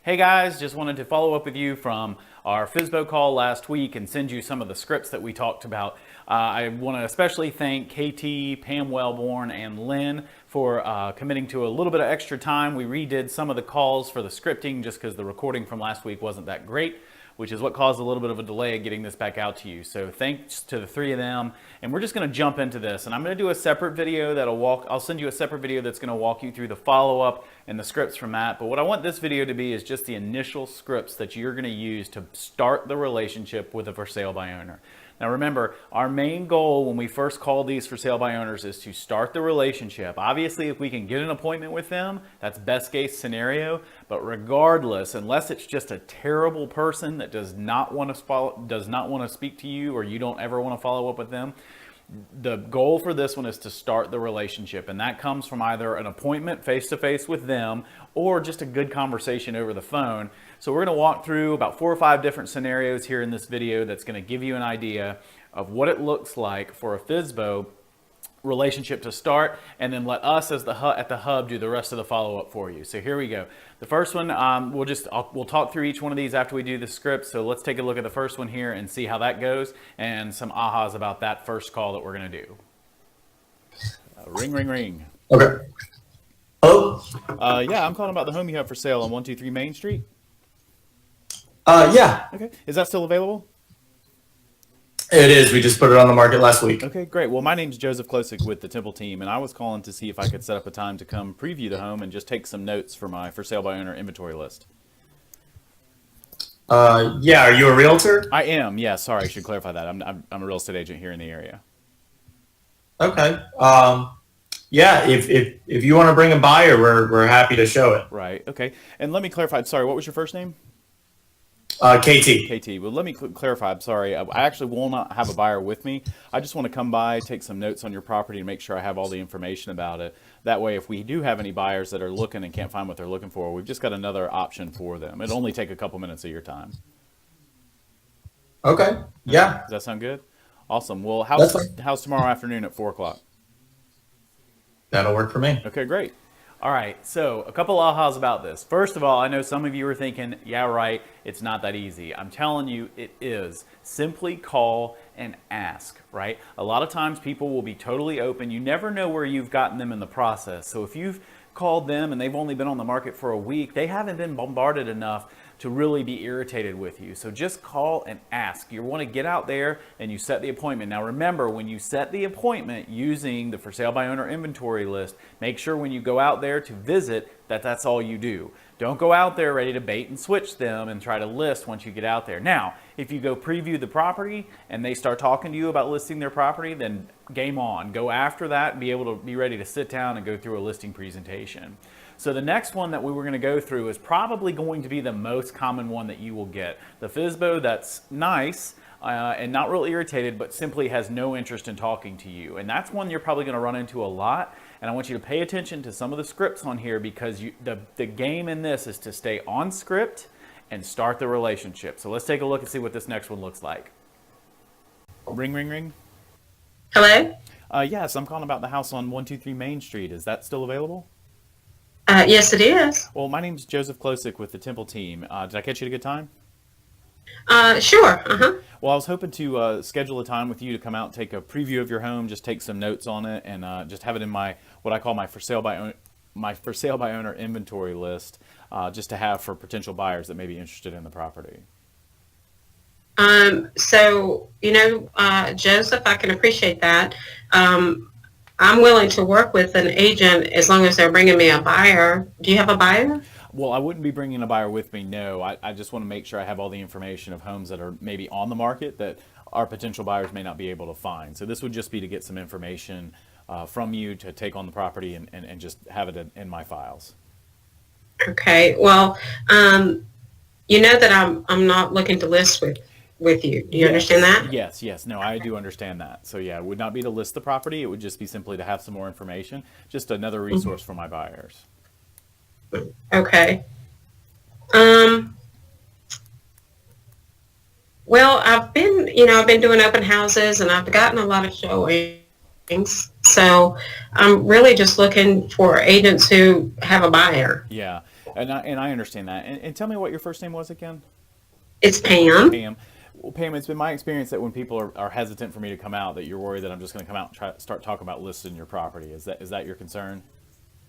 Hey guys, just wanted to follow up with you from our FSBO call last week and send you some of the scripts that we talked about. I want to especially thank KT, Pam Wellborn, and Lynn for committing to a little bit of extra time. We redid some of the calls for the scripting just because the recording from last week wasn't that great, which is what caused a little bit of a delay in getting this back out to you. So thanks to the three of them. And we're just going to jump into this. And I'm going to do a separate video I'll send you a separate video that's going to walk you through the follow-up and the scripts from that. But what I want this video to be is just the initial scripts that you're going to use to start the relationship with a for sale by owner. Now remember, our main goal when we first call these for sale by owners is to start the relationship. Obviously, if we can get an appointment with them, that's best case scenario. But regardless, unless it's just a terrible person that does not want to speak to you, or you don't ever want to follow up with them, the goal for this one is to start the relationship, and that comes from either an appointment face-to-face with them or just a good conversation over the phone. So we're going to walk through about 4 or 5 different scenarios here in this video that's going to give you an idea of what it looks like for a FSBO relationship to start, and then let us as at the hub do the rest of the follow-up for you. So here we go. The first one, we'll talk through each one of these after we do the script. So let's take a look at the first one here and see how that goes, and some ahas about that first call that we're going to do. Ring, ring, ring. Okay. Hello? Yeah, I'm calling about the home you have for sale on 123 Main Street. Yeah, Okay, is that still available? it is. We just put it on the market last week. Okay, great. Well, my name's Joseph Klosik with the Temple team, and I was calling to see if I could set up a time to come preview the home and just take some notes for my for sale by owner inventory list. Yeah, are you a realtor? I am. Yeah, sorry, I should clarify that. I'm a real estate agent here in the area. Okay. Yeah, if you want to bring a buyer, we're happy to show it. Right. Okay. And let me clarify. Sorry, what was your first name? KT. KT. Well, let me clarify. I'm sorry. I actually will not have a buyer with me. I just want to come by, take some notes on your property, and make sure I have all the information about it. That way, if we do have any buyers that are looking and can't find what they're looking for, we've just got another option for them. It'll only take a couple minutes of your time. Okay. Yeah. Does that sound good? Awesome. Well, That's fine. how's tomorrow afternoon at 4 o'clock? That'll work for me. Okay, great. All right, so a couple ahas about this. First of all, I know some of you are thinking, yeah, right, it's not that easy. I'm telling you, it is. Simply call and ask, right? A lot of times people will be totally open. You never know where you've gotten them in the process. So if you've called them and they've only been on the market for a week, they haven't been bombarded enough to really be irritated with you. So just call and ask. You want to get out there and you set the appointment. Now remember, when you set the appointment using the for sale by owner inventory list, make sure when you go out there to visit that that's all you do. Don't go out there ready to bait and switch them and try to list once you get out there. Now, if you go preview the property and they start talking to you about listing their property, then game on. Go after that and be ready to sit down and go through a listing presentation. So the next one that we were going to go through is probably going to be the most common one that you will get. The FSBO that's nice and not real irritated, but simply has no interest in talking to you. And that's one you're probably going to run into a lot. And I want you to pay attention to some of the scripts on here, because the game in this is to stay on script and start the relationship. So let's take a look and see what this next one looks like. Ring, ring, ring. Hello? Yes, I'm calling about the house on 123 Main Street. Is that still available? Yes, it is. Well, my name's Joseph Klosik with the Temple team. Did I catch you at a good time? Sure. Well, I was hoping to schedule a time with you to come out and take a preview of your home, just take some notes on it, and just have it in what I call my for sale by owner inventory list, just to have for potential buyers that may be interested in the property. So, Joseph, I can appreciate that. I'm willing to work with an agent as long as they're bringing me a buyer. Do you have a buyer? Well, I wouldn't be bringing a buyer with me, no. I just want to make sure I have all the information of homes that are maybe on the market that our potential buyers may not be able to find. So this would just be to get some information from you to take on the property and just have it in my files. Okay. Well, you know that I'm not looking to list with you. Do you understand that? Yes. No, I do understand that. So yeah, it would not be to list the property. It would just be simply to have some more information, just another resource for my buyers. Okay. Well, I've been doing open houses and I've gotten a lot of showings. So I'm really just looking for agents who have a buyer. Yeah. And I understand that. And tell me what your first name was again. It's Pam. Pam. Well, Pam, it's been my experience that when people are hesitant for me to come out, that you're worried that I'm just going to come out and start talking about listing your property. Is that your concern?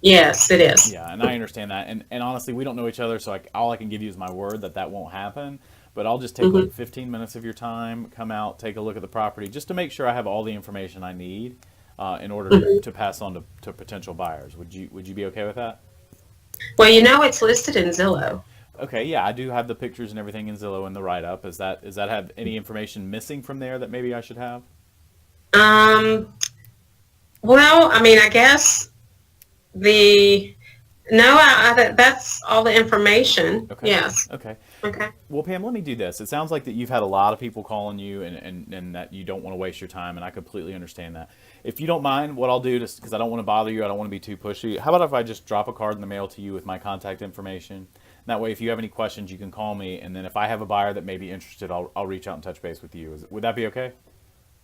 Yes, it is. Yeah, and I understand that. And honestly, we don't know each other, so all I can give you is my word that won't happen. But I'll just take Mm-hmm. like 15 minutes of your time, come out, take a look at the property, just to make sure I have all the information I need in order to pass on to potential buyers. Would you be okay with that? Well, it's listed in Zillow. Okay, yeah, I do have the pictures and everything in Zillow in the write-up. Does that have any information missing from there that maybe I should have? Well, I mean, I guess that's all the information. Okay. Yes. Okay. Okay. Well, Pam, let me do this. It sounds like that you've had a lot of people calling you and that you don't want to waste your time, and I completely understand that. If you don't mind, what I'll do, just because I don't want to bother you, I don't want to be too pushy, how about if I just drop a card in the mail to you with my contact information? That way, if you have any questions, you can call me, and then if I have a buyer that may be interested, I'll reach out and touch base with you. Would that be okay?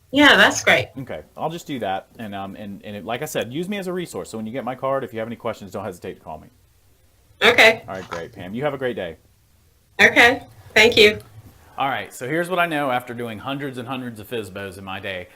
Yeah, that's great. Okay, I'll just do that, and like I said, use me as a resource. So when you get my card, if you have any questions, don't hesitate to call me. Okay. All right, great, Pam. You have a great day. Okay. Thank you. All right, so here's what I know after doing hundreds and hundreds of FSBOs in my day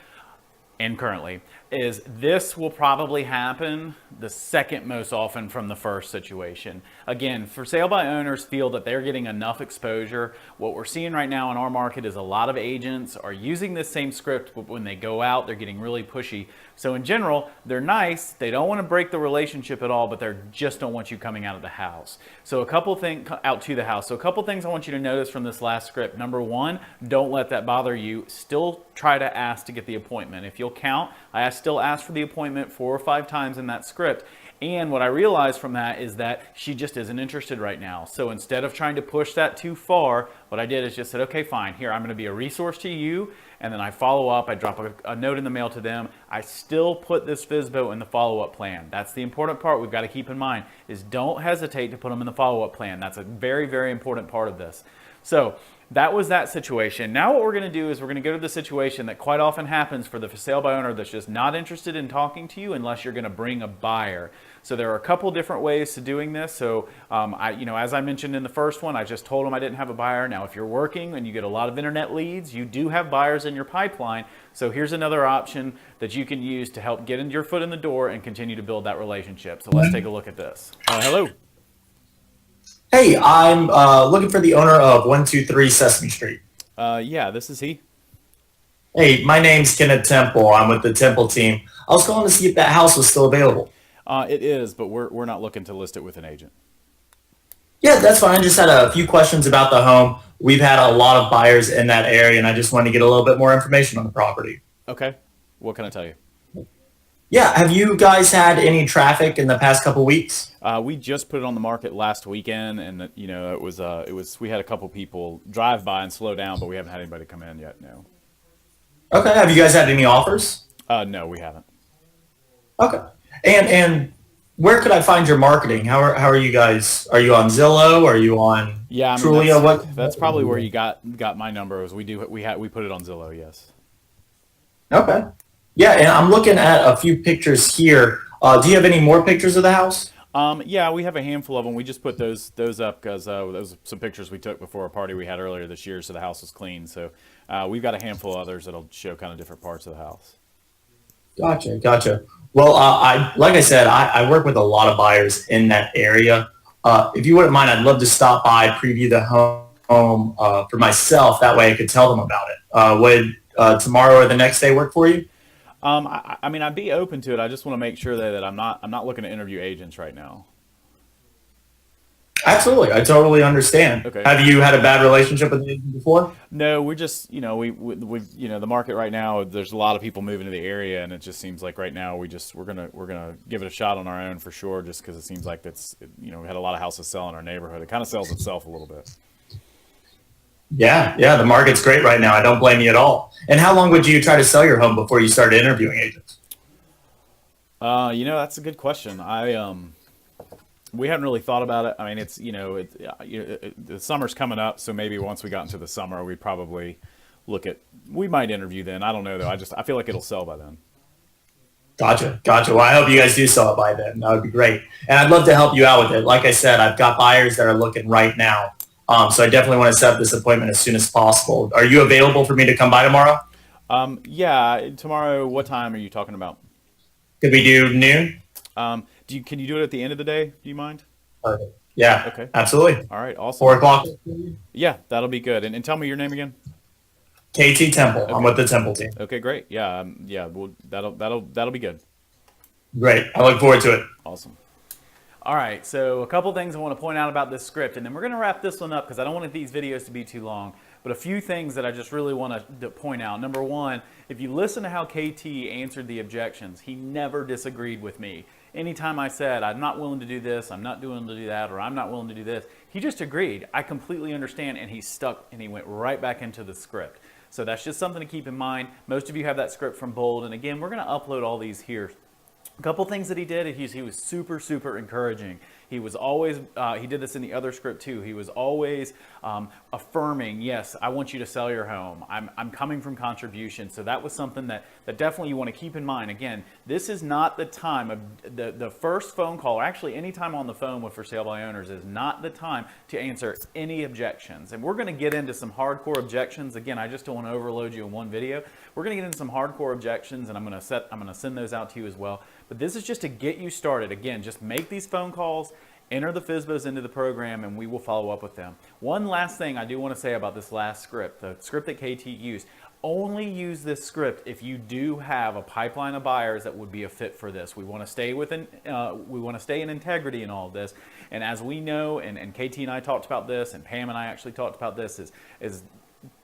and currently, is this will probably happen the second most often from the first situation. Again, for sale by owners feel that they're getting enough exposure. What we're seeing right now in our market is a lot of agents are using this same script, but when they go out, they're getting really pushy. So in general, they're nice. They don't want to break the relationship at all, but they just don't want you coming out of the house. So a couple things out to the house. So a couple things I want you to notice from this last script. Number one, don't let that bother you. Still try to ask to get the appointment. If you'll count, I still ask for the appointment 4 or 5 times in that script. And what I realized from that is that she just isn't interested right now. So instead of trying to push that too far, what I did is just said, okay, fine, here, I'm going to be a resource to you. And then I follow up, I drop a note in the mail to them. I still put this FSBO in the follow-up plan. That's the important part we've got to keep in mind, is don't hesitate to put them in the follow-up plan. That's a very, very important part of this. So that was that situation. Now what we're going to do is we're going to go to the situation that quite often happens for the for sale by owner that's just not interested in talking to you unless you're going to bring a buyer. So there are a couple different ways to doing this. So as I mentioned in the first one, I just told them I didn't have a buyer. Now if you're working and you get a lot of internet leads, you do have buyers in your pipeline. So here's another option that you can use to help get your foot in the door and continue to build that relationship. So let's take a look at this. Hello. Hey, I'm looking for the owner of 123 Sesame Street. Yeah, this is he. Hey, my name's Kenneth Temple. I'm with the Temple team. I was calling to see if that house was still available. It is, but we're not looking to list it with an agent. Yeah, that's fine. I just had a few questions about the home. We've had a lot of buyers in that area, and I just wanted to get a little bit more information on the property. Okay. What can I tell you? Yeah, have you guys had any traffic in the past couple weeks? We just put it on the market last weekend, and it was we had a couple people drive by and slow down, but we haven't had anybody come in yet. No. Okay. Have you guys had any offers? No, we haven't. Okay. And where could I find your marketing? How are you guys? Are you on Zillow? Are you on Trulia? That's probably where you got my number. We put it on Zillow. Yes. Okay. Yeah, and I'm looking at a few pictures here. Do you have any more pictures of the house? Yeah, we have a handful of them. We just put those up because those are some pictures we took before a party we had earlier this year, so the house was clean. So we've got a handful of others that'll show kind of different parts of the house. Gotcha. Well, like I said, I work with a lot of buyers in that area. If you wouldn't mind, I'd love to stop by, preview the home for myself. That way I could tell them about it. Would tomorrow or the next day work for you? I mean, I'd be open to it. I just want to make sure that I'm not looking to interview agents right now. Absolutely, I totally understand. Okay. Have you had a bad relationship with an agent before? No, we're just we the market right now. There's a lot of people moving to the area, and it just seems like right now we're gonna give it a shot on our own for sure. Just because it seems like we had a lot of houses sell in our neighborhood. It kind of sells itself a little bit. Yeah, the market's great right now. I don't blame you at all. And how long would you try to sell your home before you started interviewing agents? That's a good question. We hadn't really thought about it. I mean, it's the summer's coming up, so maybe once we got into the summer, we'd probably we might interview then. I don't know though. I feel like it'll sell by then. Gotcha. Well, I hope you guys do sell it by then. That would be great. And I'd love to help you out with it. Like I said, I've got buyers that are looking right now. So I definitely want to set up this appointment as soon as possible. Are you available for me to come by tomorrow? Yeah, tomorrow, what time are you talking about? Could we do noon? Can you do it at the end of the day? Do you mind? Perfect. Yeah, Okay. absolutely. All right, awesome. 4 o'clock. Yeah, that'll be good. And tell me your name again. KT Temple. I'm with the Temple team. Okay, great. Yeah, yeah. Well, that'll be good. Great. I look forward to it. Awesome. All right, so a couple things I want to point out about this script, and then we're going to wrap this one up because I don't want these videos to be too long. But a few things that I just really want to point out. Number one, if you listen to how KT answered the objections, he never disagreed with me. Anytime I said, I'm not willing to do this, I'm not willing to do that, or I'm not willing to do this, he just agreed. I completely understand, and he stuck, and he went right back into the script. So that's just something to keep in mind. Most of you have that script from Bold, and again, we're going to upload all these here. A couple things that he did, he was super encouraging. He was always, he did this in the other script too. He was always affirming, yes, I want you to sell your home. I'm coming from contribution. So that was something that definitely you want to keep in mind. Again, this is not the time of the first phone call, or actually any time on the phone with For Sale by Owners is not the time to answer any objections. And we're going to get into some hardcore objections. Again, I just don't want to overload you in one video. We're going to get into some hardcore objections, and I'm going to send those out to you as well. But this is just to get you started. Again, just make these phone calls, enter the FSBOs into the program, and we will follow up with them. One last thing I do want to say about this last script, the script that KT used. Only use this script if you do have a pipeline of buyers that would be a fit for this. We want to stay in integrity in all of this. And as we know, and KT and I talked about this, and Pam and I actually talked about this, is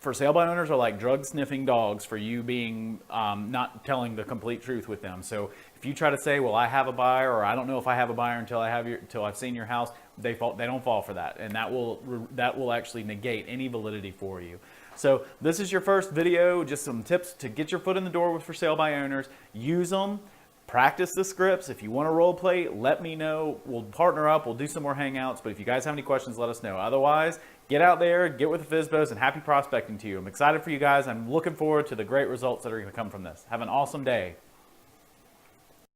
For Sale by Owners are like drug sniffing dogs for you being not telling the complete truth with them. So if you try to say, well, I have a buyer, or I don't know if I have a buyer until I've seen your house, they don't fall for that, and that will actually negate any validity for you. So this is your first video, just some tips to get your foot in the door with For Sale by Owners. Use them. Practice the scripts. If you want to role play, let me know. We'll partner up. We'll do some more hangouts. But if you guys have any questions, let us know. Otherwise, get out there, get with the FSBOs, and happy prospecting to you. I'm excited for you guys. I'm looking forward to the great results that are going to come from this. Have an awesome day.